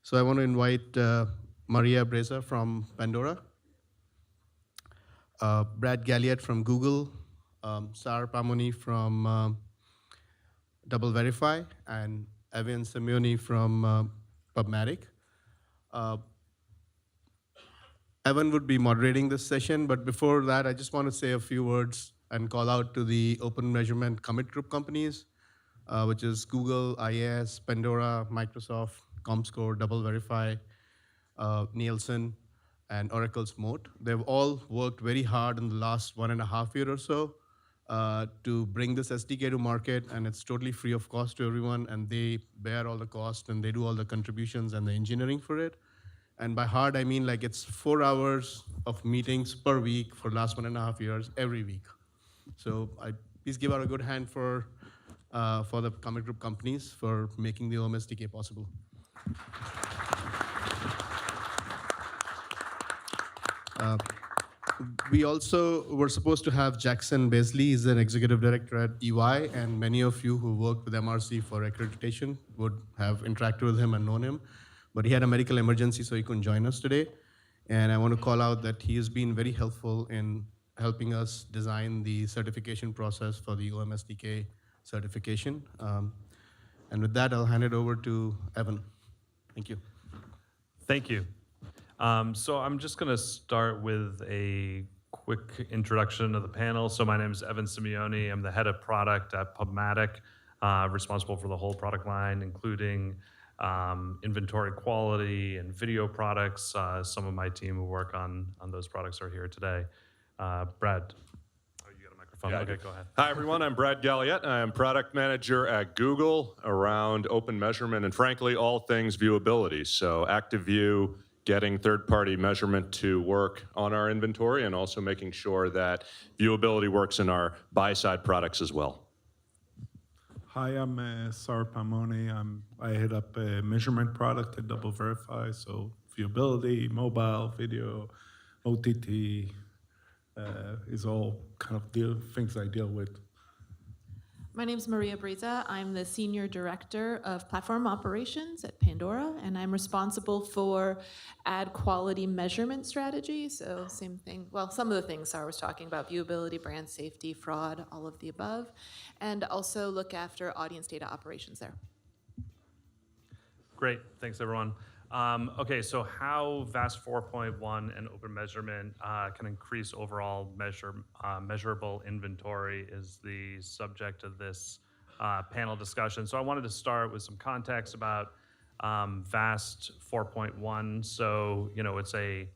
So I want to invite Maria Breza from Pandora, Brad Galiette from Google, Saar Paamoni from DoubleVerify, and Evan Simeone from PubMatic. Evan would be moderating this session, but before that, I just want to say a few words and call out to the open measurement commit group companies, which is Google, IAS, Pandora, Microsoft, Comscore, DoubleVerify, Nielsen, and Oracle's Moat. They've all worked very hard in the last 1.5 years or so to bring this SDK to market, and it's totally free of cost to everyone, and they bear all the cost, and they do all the contributions and the engineering for it. And by hard, I mean like it's 4 hours of meetings per week for last 1.5 years, every week. So please give out a good hand for the commit group companies for making the OM SDK possible. We also were supposed to have Jackson Beasley. He's an executive director at EY, and many of you who worked with MRC for accreditation would have interacted with him and known him. But he had a medical emergency, so he couldn't join us today. And I want to call out that he has been very helpful in helping us design the certification process for the OM SDK certification. And with that, I'll hand it over to Evan. Thank you. Thank you. So I'm just going to start with a quick introduction of the panel. So my name is Evan Simeone. I'm the head of product at PubMatic, responsible for the whole product line, including inventory quality and video products. Some of my team who work on those products are here today. Brad. Oh, you got a microphone? Yeah, okay, go ahead. Hi, everyone. I'm Brad Galiette. I'm product manager at Google around open measurement and, frankly, all things viewability. So ActiveView, getting third-party measurement to work on our inventory, and also making sure that viewability works in our buy-side products as well. Hi, I'm Saar Paamoni. I head up a measurement product at DoubleVerify, so viewability, mobile, video, OTT is all kind of things I deal with. My name is Maria Breza. I'm the Senior Director of Platform Operations at Pandora, and I'm responsible for ad quality measurement strategy. So same thing, well, some of the things Saar was talking about, viewability, brand safety, fraud, all of the above, and also look after audience data operations there. Great, thanks everyone. Okay, so how VAST 4.1 and open measurement can increase overall measurable inventory is the subject of this panel discussion. So I wanted to start with some context about VAST 4.1. So, you know, it's a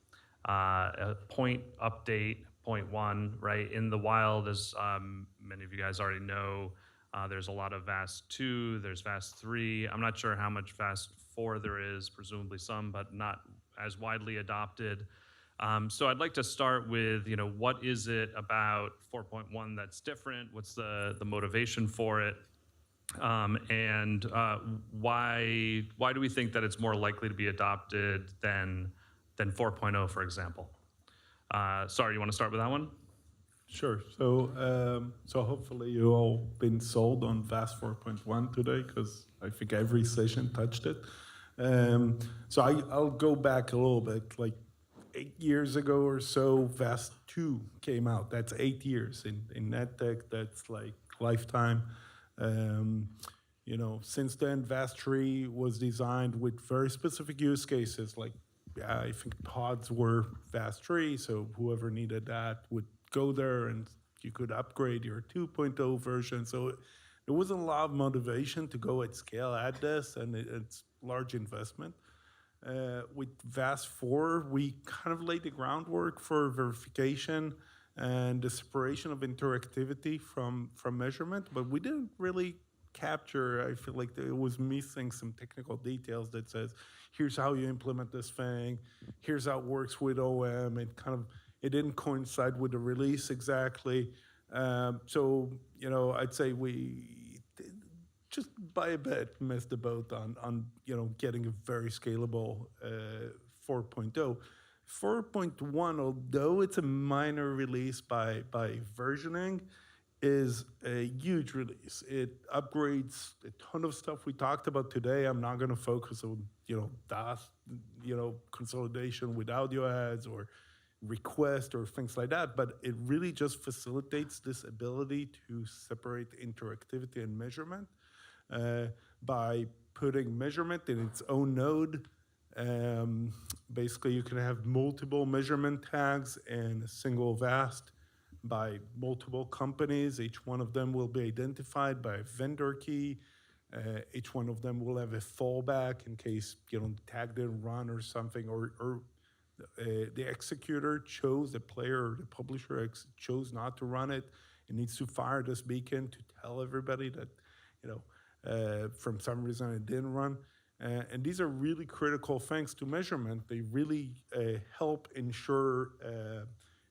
point update, 0.1, right? In the wild, as many of you guys already know, there's a lot of VAST 2, there's VAST 3. I'm not sure how much VAST 4 there is, presumably some, but not as widely adopted. So I'd like to start with, you know, what is it about 4.1 that's different? What's the motivation for it? And why do we think that it's more likely to be adopted than 4.0, for example? Sorry, you want to start with that one? Sure. So hopefully you all been sold on VAST 4.1 today, because I think every session touched it. So I'll go back a little bit. Like 8 years ago or so, VAST 2 came out. That's 8 years in NetTech. That's like lifetime. You know, since then, VAST 3 was designed with very specific use cases. Like I think pods were VAST 3, so whoever needed that would go there and you could upgrade your 2.0 version. So there wasn't a lot of motivation to go at scale at this, and it's large investment. With VAST 4, we kind of laid the groundwork for verification and the separation of interactivity from measurement, but we didn't really capture, I feel like it was missing some technical details that says, here's how you implement this thing, here's how it works with OM. It didn't coincide with the release exactly. So, you know, I'd say we just by a bit missed the boat on you know, getting a very scalable 4.0. 4.1, although it's a minor release by versioning, is a huge release. It upgrades a ton of stuff we talked about today. I'm not going to focus on, DAS, consolidation with audio ads or request or things like that, but it really just facilitates this ability to separate interactivity and measurement by putting measurement in its own node. Basically, you can have multiple measurement tags in a single VAST by multiple companies. Each one of them will be identified by a vendor key. Each one of them will have a fallback in case the tag didn't run or something, or the executor chose, the player or the publisher chose not to run it. It needs to fire this beacon to tell everybody that from some reason it didn't run. And these are really critical things to measurement. They really help ensure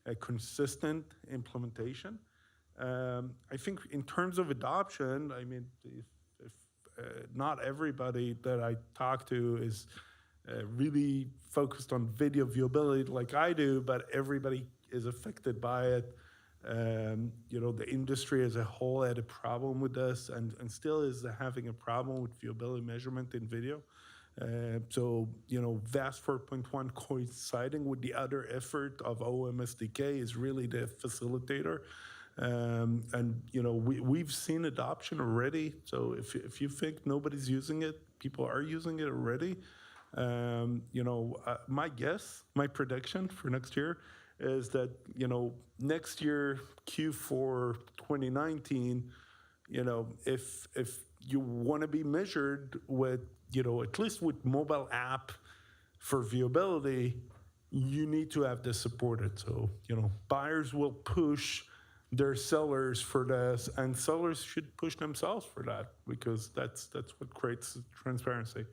a consistent implementation. I think in terms of adoption, I mean, if not everybody that I talk to is really focused on video viewability like I do, but everybody is affected by it. The industry as a whole had a problem with this and still is having a problem with viewability measurement in video. VAST 4.1 coinciding with the other effort of OMSDK is really the facilitator. We've seen adoption already. So if you think nobody's using it, people are using it already. My prediction for next year is that, next year, Q4 2019, if you want to be measured with, at least with mobile app for viewability, you need to have this supported. So, buyers will push their sellers for this, and sellers should push themselves for that because that's what creates transparency.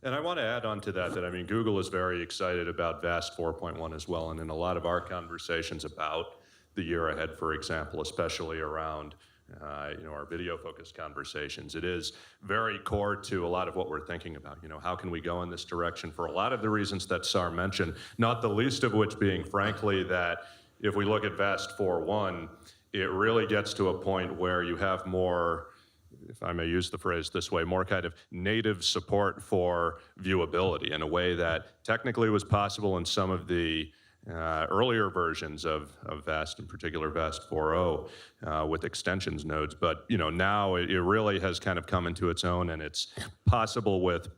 And I want to add on to that, I mean, Google is very excited about VAST 4.1 as well. And in a lot of our conversations about the year ahead, for example, especially around our video-focused conversations, it is very core to a lot of what we're thinking about. How can we go in this direction for a lot of the reasons that Saar mentioned, not the least of which being, frankly, that if we look at VAST 4.1, it really gets to a point where you have more, if I may use the phrase this way, more kind of native support for viewability in a way that technically was possible in some of the earlier versions of VAST, in particular VAST 4.0 with extensions nodes. But now it really has kind of come into its own, and it's possible with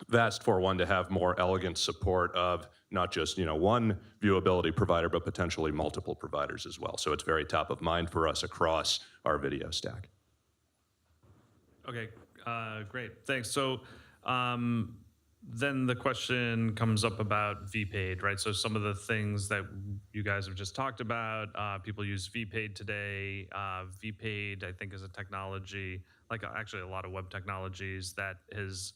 VAST 4.1 to have more elegant support of not just one viewability provider, but potentially multiple providers as well. So it's very top of mind for us across our video stack. Okay, great, thanks. So then the question comes up about VPaid, right? So some of the things that you guys have just talked about, people use VPaid today. VPaid, I think, is a technology, like actually a lot of web technologies, that has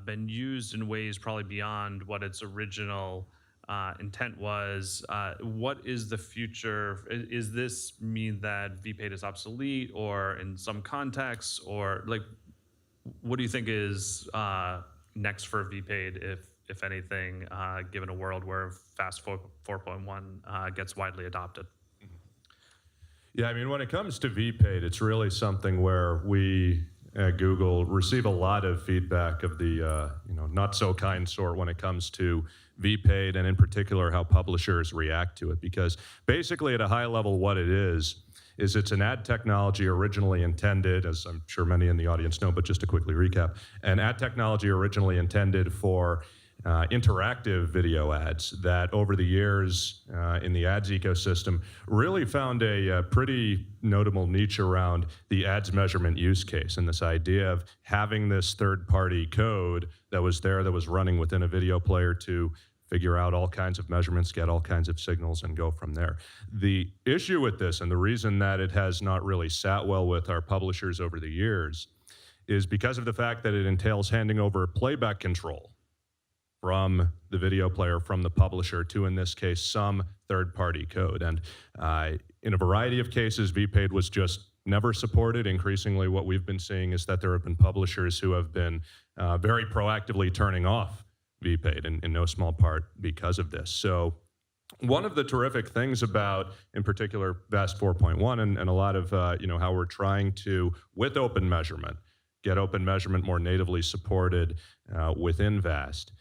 been used in ways probably beyond what its original intent was. What is the future? Is this mean that VPaid is obsolete, or in some contexts, or like, what do you think is next for VPaid, if anything, given a world where VAST 4.1 gets widely adopted? Yeah, I mean, when it comes to VPaid, it's really something where we at Google receive a lot of feedback of the not so kind sort when it comes to VPaid, and in particular how publishers react to it. Because basically at a high level, what it is it's an ad technology originally intended, as I'm sure many in the audience know, but just to quickly recap, an ad technology originally intended for interactive video ads that over the years in the ads ecosystem really found a pretty notable niche around the ads measurement use case, and this idea of having this third-party code that was there, that was running within a video player to figure out all kinds of measurements, get all kinds of signals, and go from there. The issue with this, and the reason that it has not really sat well with our publishers over the years, is because of the fact that it entails handing over playback control from the video player, from the publisher, to, in this case, some third-party code. And in a variety of cases, VPaid was just never supported. Increasingly, what we've been seeing is that there have been publishers who have been very proactively turning off VPaid, in no small part because of this. So One of the terrific things about, in particular, VAST 4.1 and a lot of how we're trying to, with open measurement, get open measurement more natively supported within VAST,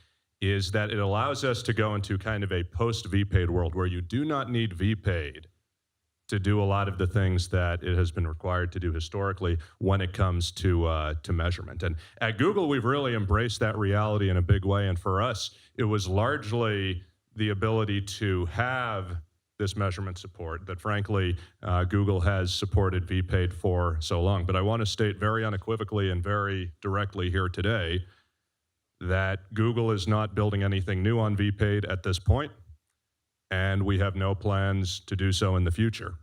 is that it allows us to go into kind of a post-VPaid world where you do not need VPaid to do a lot of the things that it has been required to do historically when it comes to measurement. And at Google, we've really embraced that reality in a big way. And for us, it was largely the ability to have this measurement support that, frankly, Google has supported VPaid for so long. But I want to state very unequivocally and very directly here today that Google is not building anything new on VPaid at this point, and we have no plans to do so in the future.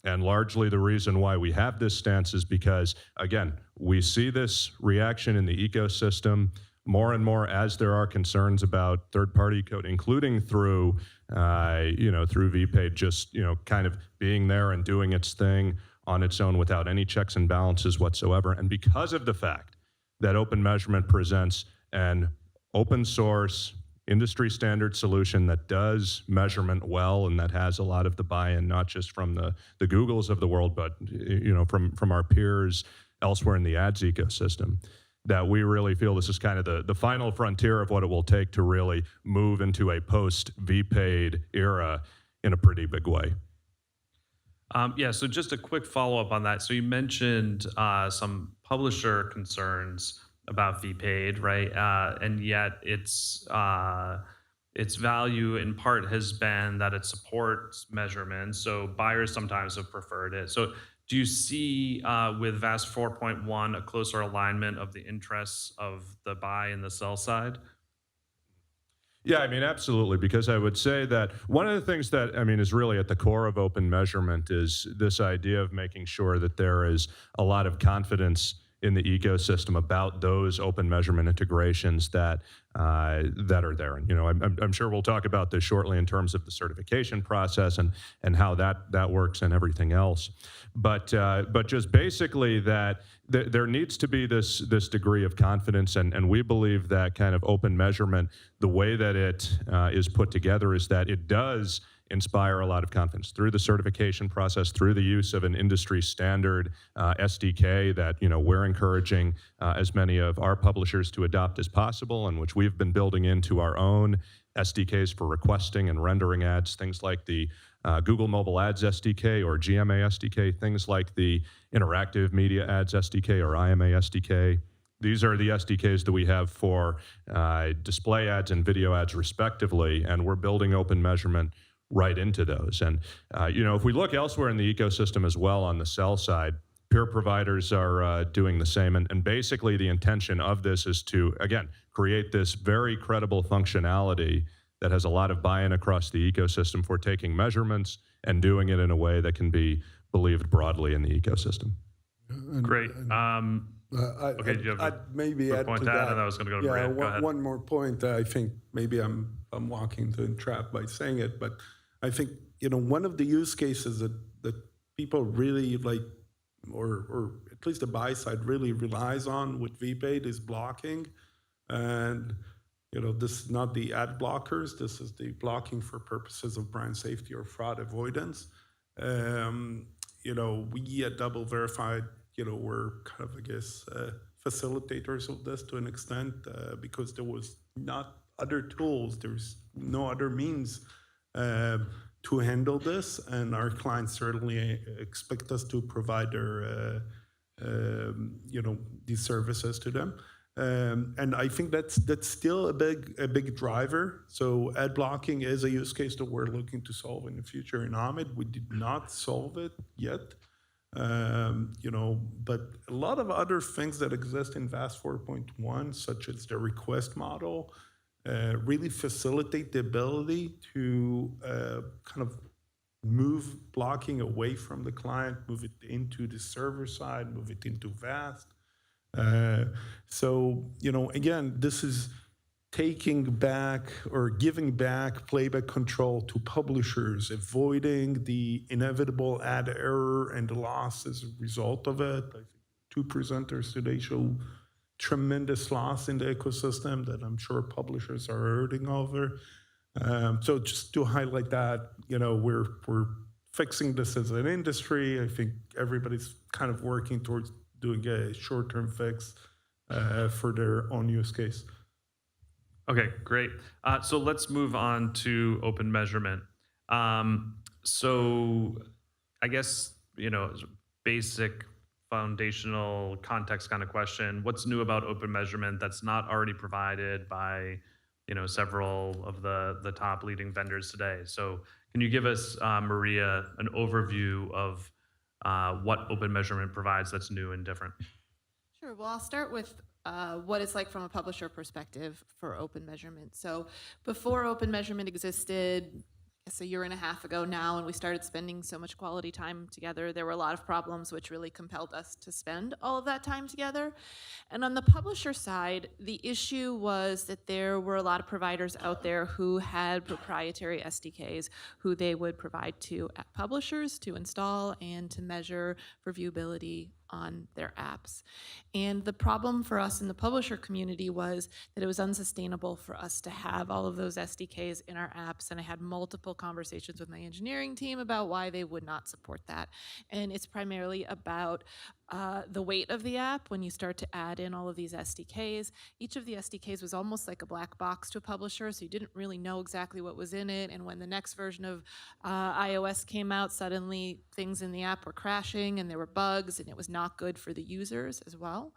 And largely the reason why we have this stance is because, again, we see this reaction in the ecosystem more and more as there are concerns about third-party code, including through, through VPaid just, kind of being there and doing its thing on its own without any checks and balances whatsoever. And because of the fact that open measurement presents an open source, industry standard solution that does measurement well and that has a lot of the buy-in, not just from the Googles of the world, but from our peers elsewhere in the ads ecosystem, that we really feel this is kind of the final frontier of what it will take to really move into a post-VPaid era in a pretty big way. So just a quick follow-up on that. So you mentioned some publisher concerns about VPaid, right? And yet its value in part has been that it supports measurement. So buyers sometimes have preferred it. So do you see with VAST 4.1 a closer alignment of the interests of the buy and the sell side? Yeah, I mean, absolutely, because I would say that one of the things that, is really at the core of open measurement is this idea of making sure that there is a lot of confidence in the ecosystem about those open measurement integrations that are there. And I'm sure we'll talk about this shortly in terms of the certification process and how that works and everything else. But just basically that there needs to be this degree of confidence, and we believe that kind of open measurement, the way that it is put together, is that it does inspire a lot of confidence through the certification process, through the use of an industry standard SDK that we're encouraging as many of our publishers to adopt as possible, and which we've been building into our own SDKs for requesting and rendering ads, things like the Google Mobile Ads SDK or GMA SDK, things like the Interactive Media Ads SDK or IMA SDK. These are the SDKs that we have for display ads and video ads respectively, and we're building open measurement right into those. And, if we look elsewhere in the ecosystem as well on the sell side, peer providers are doing the same. And basically the intention of this is to, again, create this very credible functionality that has a lot of buy-in across the ecosystem for taking measurements and doing it in a way that can be believed broadly in the ecosystem. Great. Okay, do you have I'd maybe a add point to to add? that. And I was going to go to Breza. Go ahead. One more point. I think maybe I'm walking into a trap by saying it, but I think one of the use cases that people really like, or at least the buy side really relies on with VPaid is blocking, and this is not the ad blockers. This is the blocking for purposes of brand safety or fraud avoidance. We at DoubleVerify, we're kind of, I guess, facilitators of this to an extent because there was not other tools. There's no other means to handle this, and our clients certainly expect us to provide their, these services to them. And I think that's still a big driver. So ad blocking is a use case that we're looking to solve in the future in Ahmed. We did not solve it yet. But a lot of other things that exist in VAST 4.1, such as the request model, really facilitate the ability to kind of move blocking away from the client, move it into the server side, move it into VAST. Again, this is taking back or giving back playback control to publishers, avoiding the inevitable ad error and the loss as a result of it. I think two presenters today show tremendous loss in the ecosystem that I'm sure publishers are hurting over. So just to highlight that, we're fixing this as an industry. I think everybody's kind of working towards doing a short-term fix for their own use case. Okay, great. So let's move on to open measurement. So I guess, basic foundational context kind of question. What's new about open measurement that's not already provided by, several of the top leading vendors today? So can you give us, Maria, an overview of what open measurement provides that's new and different? Sure. Well, I'll start with what it's like from a publisher perspective for open measurement. So before open measurement existed, I guess a year and a half ago now, and we started spending so much quality time together, there were a lot of problems which really compelled us to spend all of that time together. And on the publisher side, the issue was that there were a lot of providers out there who had proprietary SDKs who they would provide to app publishers to install and to measure for viewability on their apps. And the problem for us in the publisher community was that it was unsustainable for us to have all of those SDKs in our apps. And I had multiple conversations with my engineering team about why they would not support that. And it's primarily about the weight of the app when you start to add in all of these SDKs. Each of the SDKs was almost like a black box to a publisher, so you didn't really know exactly what was in it. And when the next version of iOS came out, suddenly things in the app were crashing and there were bugs, and it was not good for the users as well.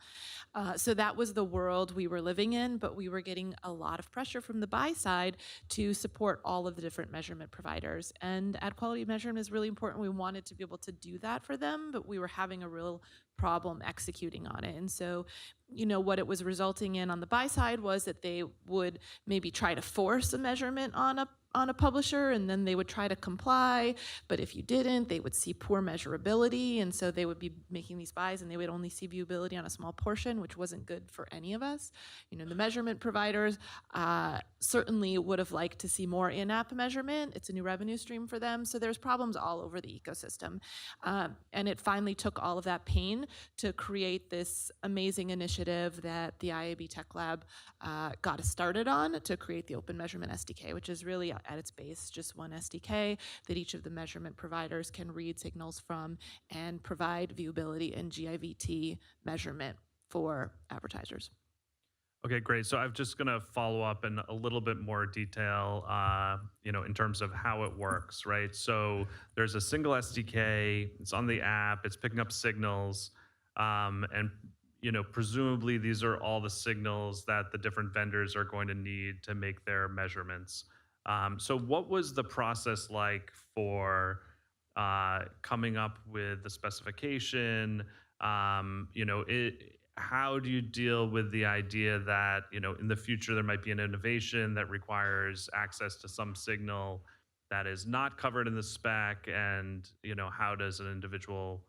So that was the world we were living in, but we were getting a lot of pressure from the buy side to support all of the different measurement providers. And ad quality measurement is really important. We wanted to be able to do that for them, but we were having a real problem executing on it. And so, what it was resulting in on the buy side was that they would maybe try to force a measurement on a publisher, and then they would try to comply. But if you didn't, they would see poor measurability. And so they would be making these buys and they would only see viewability on a small portion, which wasn't good for any of us. The measurement providers certainly would have liked to see more in-app measurement. It's a new revenue stream for them. So there's problems all over the ecosystem. And it finally took all of that pain to create this amazing initiative that the IAB Tech Lab got us started on to create the Open Measurement SDK, which is really at its base just one SDK that each of the measurement providers can read signals from and provide viewability and GIVT measurement for advertisers. Okay, great. So I'm just going to follow up in a little bit more detail, in terms of how it works, right? So there's a single SDK, it's on the app, it's picking up signals, and presumably these are all the signals that the different vendors are going to need to make their measurements. So what was the process like for coming up with the specification? How do you deal with the idea that, in the future there might be an innovation that requires access to some signal that is not covered in the spec, and, how does an individual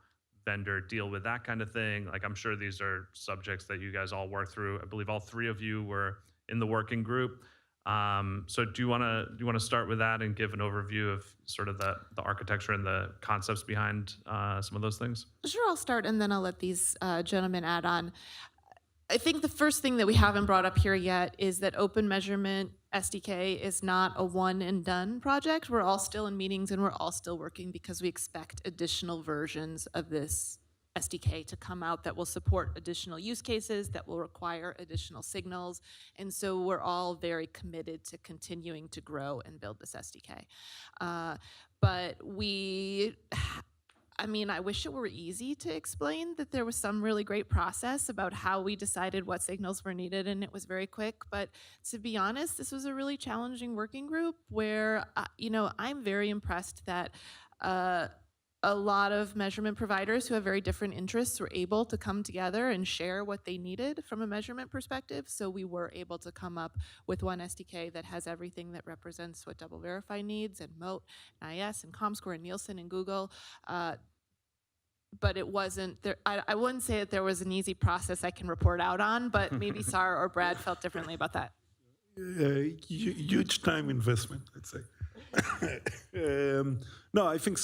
vendor deal with that kind of thing? Like, I'm sure these are subjects that you guys all work through. I believe all three of you were in the working group. So do you want to start with that and give an overview of sort of the architecture and the concepts behind some of those things? Sure, I'll start and then I'll let these gentlemen add on. I think the first thing that we haven't brought up here yet is that Open Measurement SDK is not a one and done project. We're all still in meetings and we're all still working because we expect additional versions of this SDK to come out that will support additional use cases, that will require additional signals. And so we're all very committed to continuing to grow and build this SDK. But I wish it were easy to explain that there was some really great process about how we decided what signals were needed, and it was very quick. But to be honest, this was a really challenging working group where, I'm very impressed that a lot of measurement providers who have very different interests were able to come together and share what they needed from a measurement perspective. So we were able to come up with one SDK that has everything that represents what DoubleVerify needs, and Moat, and IS, and Comscore, and Nielsen, and Google. But it wasn't there. I wouldn't say that there was an easy process I can report out on, but maybe Saar or Brad felt differently about that. Huge time investment, I'd say. No, I think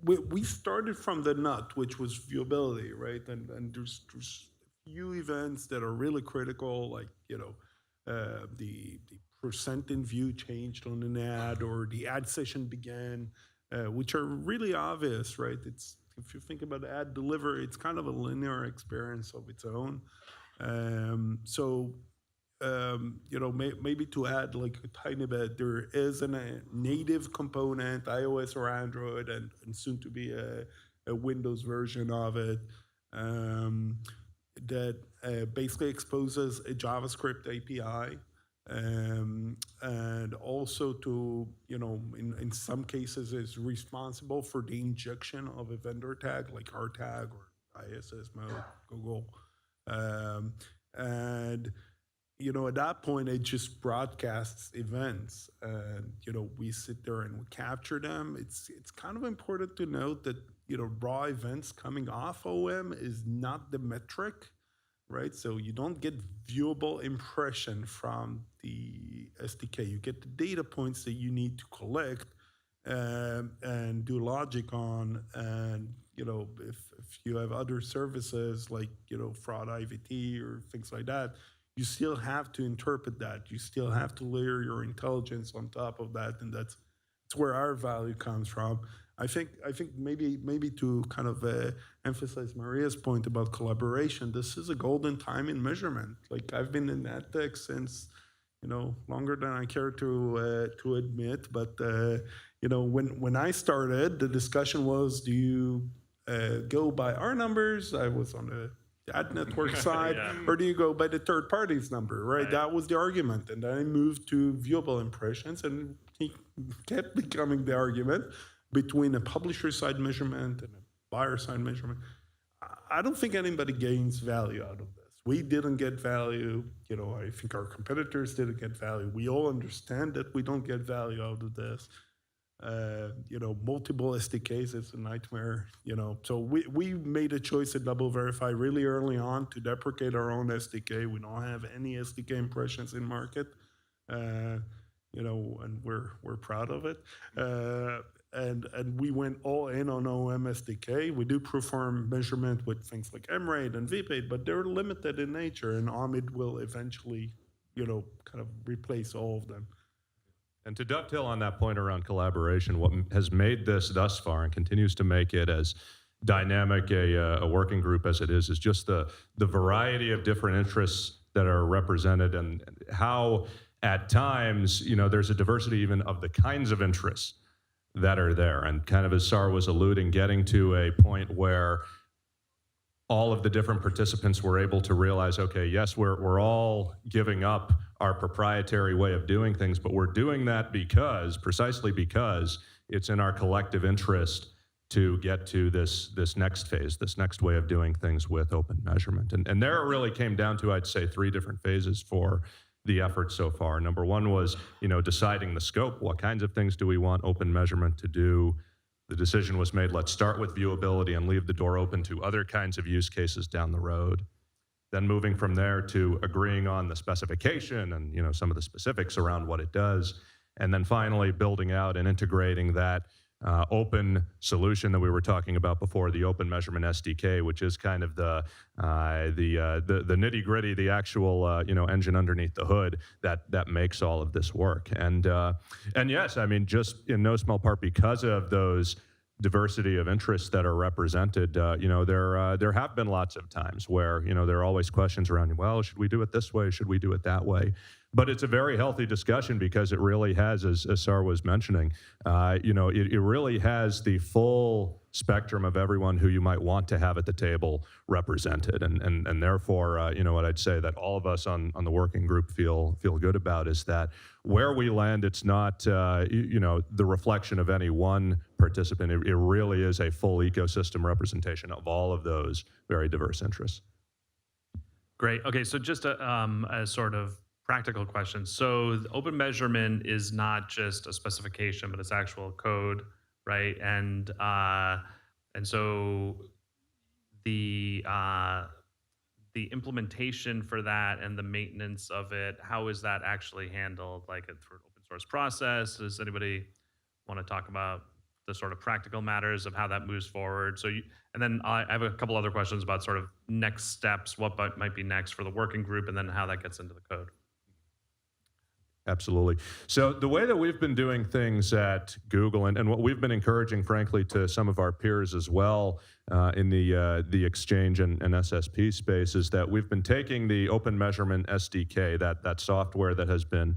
we started from the nut, which was viewability, right? And there's few events that are really critical, like the percent in view changed on an ad or the ad session began, which are really obvious, right? It's, if you think about ad delivery, it's kind of a linear experience of its own. Maybe to add like a tiny bit, there is a native component, iOS or Android, and soon to be a Windows version of it, that basically exposes a JavaScript API, and also to, in some cases is responsible for the injection of a vendor tag like our tag or ISS mode, Google. And at that point, it just broadcasts events, and we sit there and we capture them. It's kind of important to note that raw events coming off OM is not the metric, right? So you don't get viewable impression from the SDK. You get the data points that you need to collect and do logic on, and if you have other services like fraud IVT or things like that, you still have to interpret that. You still have to layer your intelligence on top of that, and that's where our value comes from. I think maybe to kind of emphasize Maria's point about collaboration, this is a golden time in measurement. Like, I've been in ad tech since longer than I care to admit, but when I started, the discussion was, do you go by our numbers? I was on the ad network side, or do you go by the third party's number, right? That was the argument. And then I moved to viewable impressions, and it kept becoming the argument between a publisher side measurement and a buyer side measurement. I don't think anybody gains value out of this. We didn't get value. I think our competitors didn't get value. We all understand that we don't get value out of this. Multiple SDKs is a nightmare, So we made a choice at DoubleVerify really early on to deprecate our own SDK. We don't have any SDK impressions in market, and we're proud of it. And we went all in on OM SDK. We do perform measurement with things like MRate and VPate, but they're limited in nature, and Omid will eventually, kind of replace all of them. And to dovetail on that point around collaboration, what has made this thus far and continues to make it as dynamic a working group as it is just the variety of different interests that are represented, and how at times, there's a diversity even of the kinds of interests that are there. And kind of as Saar was alluding, getting to a point where all of the different participants were able to realize, okay, yes, we're all giving up our proprietary way of doing things, but we're doing that precisely because it's in our collective interest to get to this next phase, this next way of doing things with open measurement. And there it really came down to, I'd say, 3 different phases for the effort so far. Number 1 was, deciding the scope. What kinds of things do we want open measurement to do? The decision was made, let's start with viewability and leave the door open to other kinds of use cases down the road. Then moving from there to agreeing on the specification and some of the specifics around what it does. And then finally building out and integrating that open solution that we were talking about before, the Open Measurement SDK, which is kind of the nitty-gritty, the actual engine underneath the hood that makes all of this work. And yes, I mean, just in no small part because of those diversity of interests that are represented, there have been lots of times where there are always questions around, well, should we do it this way? Should we do it that way? But it's a very healthy discussion because it really has, as Saar was mentioning, it really has the full spectrum of everyone who you might want to have at the table represented. And therefore, what I'd say that all of us on the working group feel good about is that where we land, it's not, the reflection of any one participant. It really is a full ecosystem representation of all of those very diverse interests. Great. Okay, so just a sort of practical question. So the open measurement is not just a specification, but it's actual code, right? And so the implementation for that and the maintenance of it, how is that actually handled? Like through an open source process? Does anybody want to talk about the sort of practical matters of how that moves forward? So and then I have a couple other questions about sort of next steps, what might be next for the working group, and then how that gets into the code. Absolutely. So the way that we've been doing things at Google, and what we've been encouraging, frankly, to some of our peers as well in the exchange and SSP space, is that we've been taking the Open Measurement SDK, that software that has been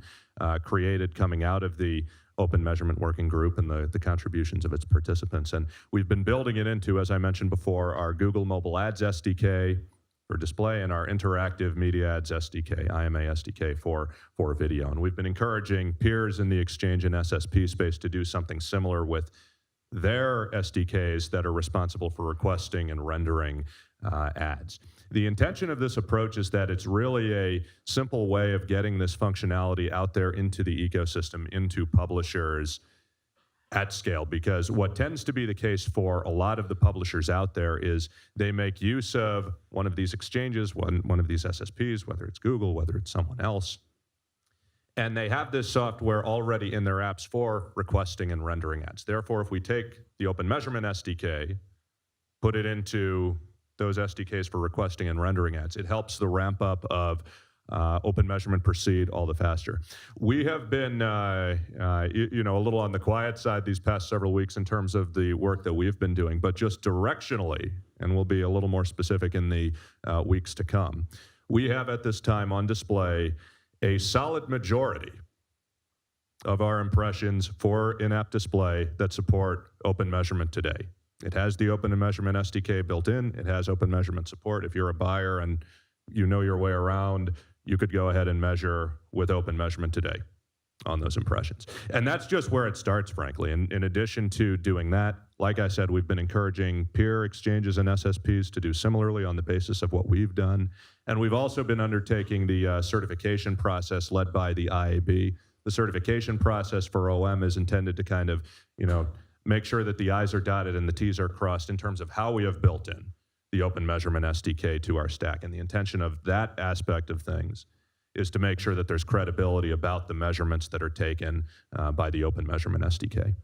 created coming out of the Open Measurement Working Group and the contributions of its participants, and we've been building it into, as I mentioned before, our Google Mobile Ads SDK for display and our Interactive Media Ads SDK, IMA SDK for video. And we've been encouraging peers in the exchange and SSP space to do something similar with their SDKs that are responsible for requesting and rendering ads. The intention of this approach is that it's really a simple way of getting this functionality out there into the ecosystem, into publishers at scale, because what tends to be the case for a lot of the publishers out there is they make use of one of these exchanges, one of these SSPs, whether it's Google, whether it's someone else, and they have this software already in their apps for requesting and rendering ads. Therefore, if we take the Open Measurement SDK, put it into those SDKs for requesting and rendering ads, it helps the ramp up of open measurement proceed all the faster. We have been, a little on the quiet side these past several weeks in terms of the work that we've been doing, but just directionally, and we'll be a little more specific in the weeks to come, we have at this time on display a solid majority of our impressions for in-app display that support open measurement today. It has the Open Measurement SDK built in. It has open measurement support. If you're a buyer and you know your way around, you could go ahead and measure with open measurement today on those impressions. And that's just where it starts, frankly. And in addition to doing that, like I said, we've been encouraging peer exchanges and SSPs to do similarly on the basis of what we've done. And we've also been undertaking the certification process led by the IAB. The certification process for OM is intended to kind of, make sure that the I's are dotted and the T's are crossed in terms of how we have built in the Open Measurement SDK to our stack. And the intention of that aspect of things is to make sure that there's credibility about the measurements that are taken by the Open Measurement SDK.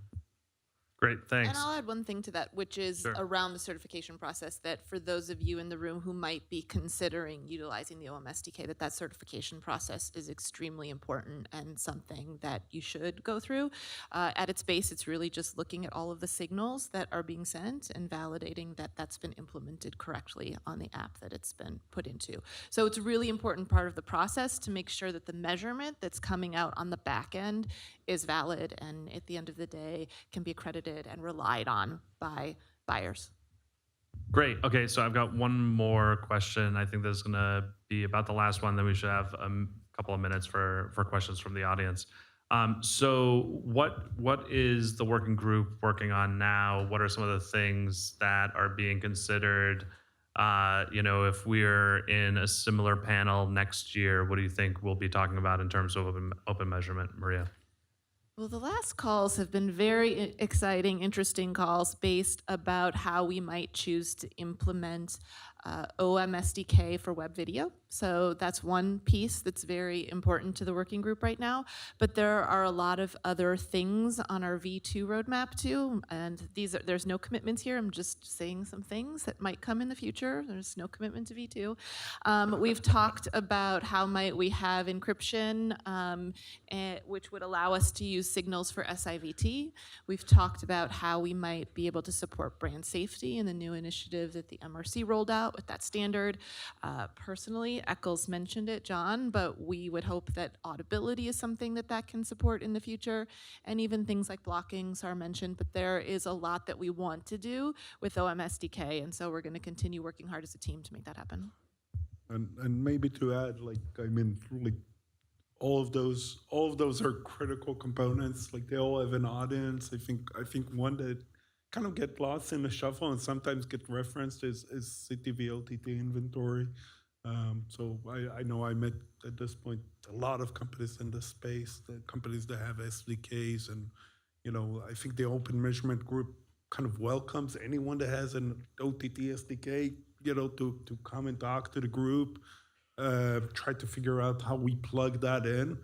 Great, thanks. And I'll add one thing to that, which is around the certification process, that for those of you in the room who might be considering utilizing the OM SDK, that certification process is extremely important and something that you should go through. At its base, it's really just looking at all of the signals that are being sent and validating that that's been implemented correctly on the app that it's been put into. So it's a really important part of the process to make sure that the measurement that's coming out on the back end is valid and at the end of the day can be accredited and relied on by buyers. Great. Okay, so I've got one more question. I think this is going to be about the last one. Then we should have a couple of minutes for questions from the audience. So what is the working group working on now? What are some of the things that are being considered? If we're in a similar panel next year, what do you think we'll be talking about in terms of open measurement, Maria? Well, the last calls have been very exciting, interesting calls based about how we might choose to implement OM SDK for web video. So that's one piece that's very important to the working group right now. But there are a lot of other things on our V2 roadmap too. And there's no commitments here. I'm just saying some things that might come in the future. There's no commitment to V2. We've talked about how might we have encryption, which would allow us to use signals for SIVT. We've talked about how we might be able to support brand safety in the new initiative that the MRC rolled out with that standard. Personally, Eccles mentioned it, John, but we would hope that audibility is something that can support in the future, and even things like blocking, Saar mentioned, but there is a lot that we want to do with OM SDK, and so we're going to continue working hard as a team to make that happen. And maybe to add, all of those are critical components. Like they all have an audience. I think one that kind of get lost in the shuffle and sometimes get referenced is CTV OTT inventory. So I know I met at this point a lot of companies in this space, the companies that have SDKs, and I think the Open Measurement Group kind of welcomes anyone that has an OTT SDK, to come and talk to the group, try to figure out how we plug that in.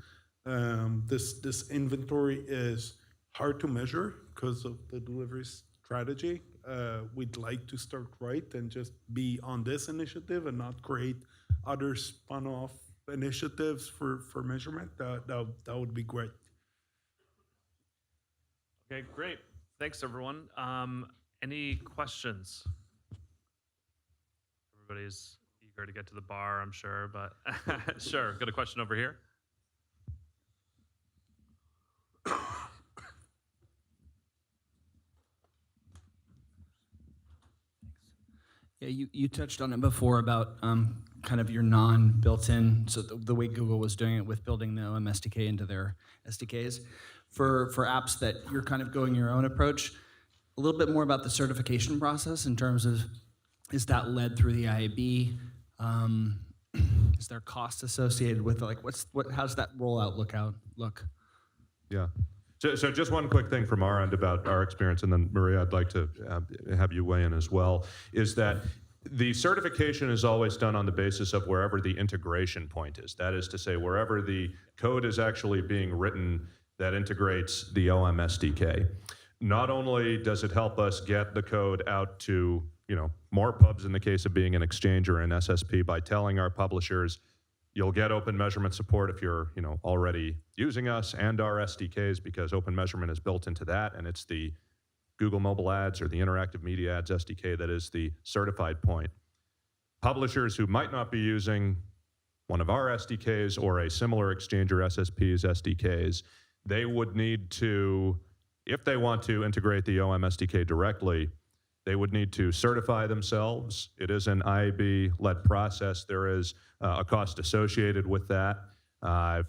This inventory is hard to measure because of the delivery strategy. We'd like to start right and just be on this initiative and not create other spun-off initiatives for measurement, that would be great. Okay, great. Thanks, everyone. Any questions? Everybody's eager to get to the bar, I'm sure, but sure. Got a question over here. Yeah, you touched on it before about kind of your non-built-in, so the way Google was doing it with building the OM SDK into their SDKs. For apps that you're kind of going your own approach, a little bit more about the certification process in terms of, is that led through the IAB? Is there cost associated with it? Like, how's that rollout look? Yeah. So just one quick thing from our end about our experience, and then Maria, I'd like to have you weigh in as well, is that the certification is always done on the basis of wherever the integration point is. That is to say, wherever the code is actually being written that integrates the OM SDK. Not only does it help us get the code out to more pubs in the case of being an exchange or an SSP by telling our publishers, you'll get open measurement support if you're already using us and our SDKs, because open measurement is built into that, and it's the Google Mobile Ads or the Interactive Media Ads SDK that is the certified point. Publishers who might not be using one of our SDKs or a similar exchange or SSP's SDKs, they would need to, if they want to integrate the OM SDK directly, they would need to certify themselves. It is an IAB-led process. There is a cost associated with that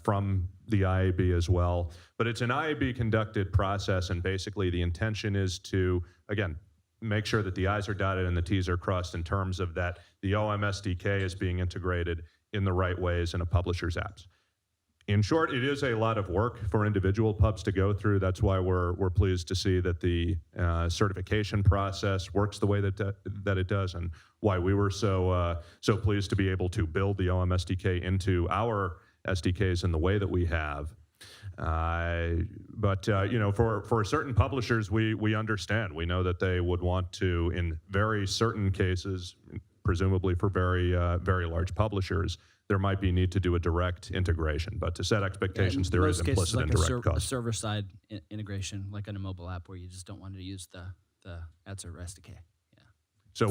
from the IAB as well. But it's an IAB-conducted process, and basically the intention is to, again, make sure that the I's are dotted and the T's are crossed in terms of that the OM SDK is being integrated in the right ways in a publisher's apps. In short, it is a lot of work for individual pubs to go through. That's why we're pleased to see that the certification process works the way that it does, and why we were so pleased to be able to build the OM SDK into our SDKs in the way that we have. But for certain publishers, we understand. We know that they would want to, in very certain cases, presumably for very large publishers, there might be need to do a direct integration, but to set expectations, there is implicit and direct cost. A server-side integration, like on a mobile app, where you just don't want to use the ad server SDK. So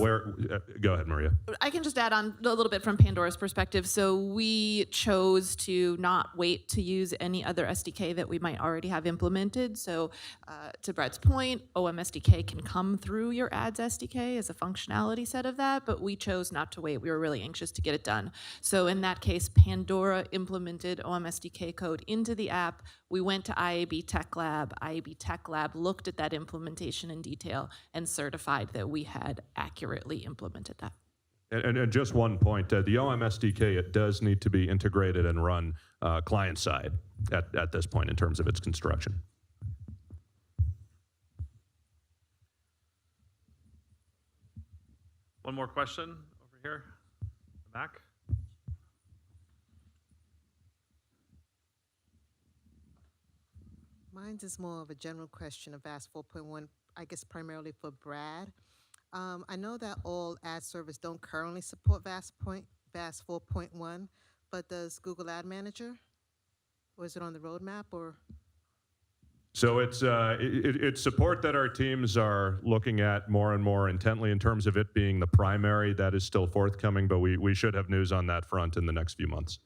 go ahead, Maria. I can just add on a little bit from Pandora's perspective. So we chose to not wait to use any other SDK that we might already have implemented. So to Brett's point, OM SDK can come through your ads SDK as a functionality set of that, but we chose not to wait. We were really anxious to get it done. So in that case, Pandora implemented OM SDK code into the app. We went to IAB Tech Lab. IAB Tech Lab looked at that implementation in detail and certified that we had accurately implemented that. And just one point, the OM SDK, it does need to be integrated and run client-side at this point in terms of its construction. One more question over here, back. Mine's is more of a general question of VAST 4.1, I guess primarily for Brad. I know that all ad servers don't currently support VAST 4.1, but does Google Ad Manager? Or is it on the roadmap? Or? So it's support that our teams are looking at more and more intently in terms of it being the primary. That is still forthcoming, but we should have news on that front in the next few months.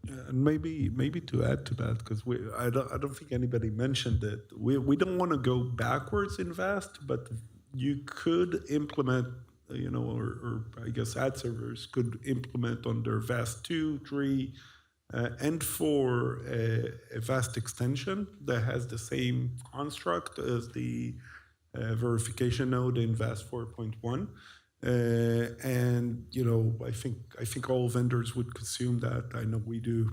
And maybe to add to that, because I don't think anybody mentioned it. We don't want to go backwards in VAST, but you could implement, or I guess ad servers could implement on their VAST 2, 3, and 4 a VAST extension that has the same construct as the verification node in VAST 4.1. And I think all vendors would consume that. I know we do,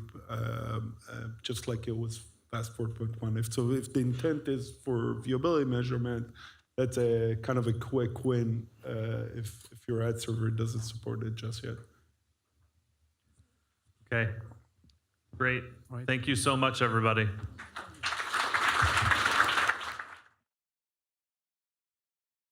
just like it was VAST 4.1. If the intent is for viewability measurement, that's a kind of a quick win if your ad server doesn't support it just yet. Okay, great. Thank you so much, everybody.